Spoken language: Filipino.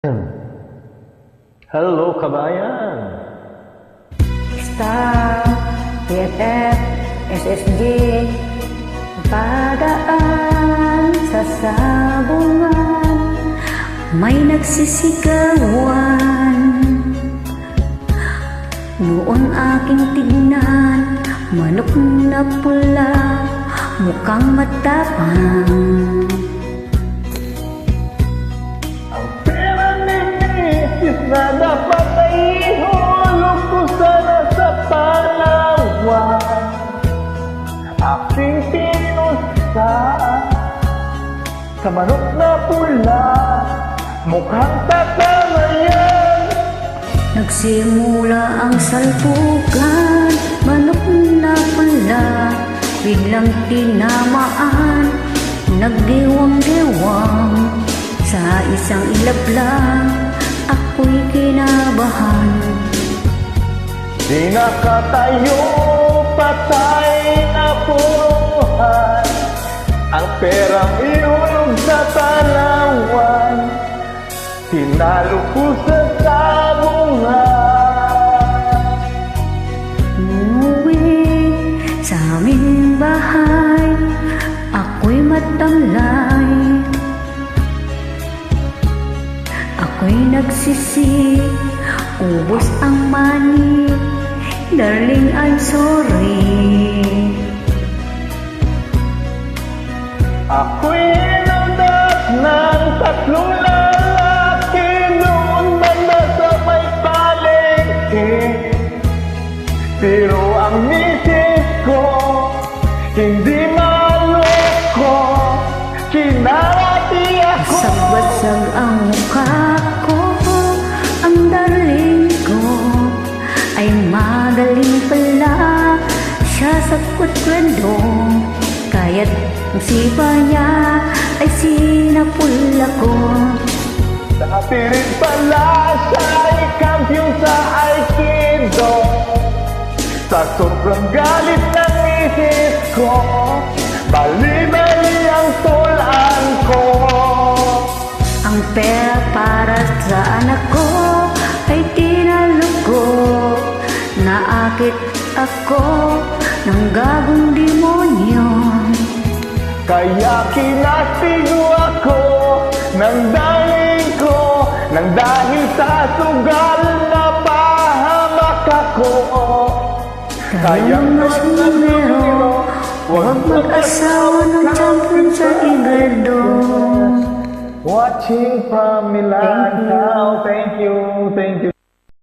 Hello, kabayan! Star, PFF, SSG, padaan sa sabungan, may nagsisigawan. Noon aking tignan, manok na pula, mukhang matapang. Ang pera ni Mrs. na dapat ay ihulog ko sana sa Palawan. Aking pinusta sa manok na pula, mukhang tatamayan. Nagsimula ang salpukan, manok na pula, biglang tinamaan, nagdiwang-diwang. Sa isang ilap lang, ako'y kinabahan. Di nakatayo, patay na buhay. Ang perang ihulog sa Palawan, tinalo ko sa sabungan. Umuwi sa aming bahay, ako'y matamlay. Ako'y nagsisi, ubos ang mani, darling, I'm sorry. Ako'y inundak ng tatlong lalaki noon banda sa may palengke. Pero ang misis ko hindi maloko, kinarati ako. Basag-basag ang mukha ko, ang darling ko ay magaling pala siya sa kwento. Kaya't ang sipa niya ay sinapula ko. Dati rin pala siya ay kampiyon sa Aikido. Sa sobrang galit ng misis ko, bali-bali ang tulaan ko. Ang pera para sa anak ko ay tinalo ko. Naakit ako ng gagong demonyo. Kaya kinastigo ako ng daling ko, nang dahil sa sugal na pahamak ako. Kaya mas numero, huwag mag-asawa ng champion sa igado. Watching from Milan. Thank you.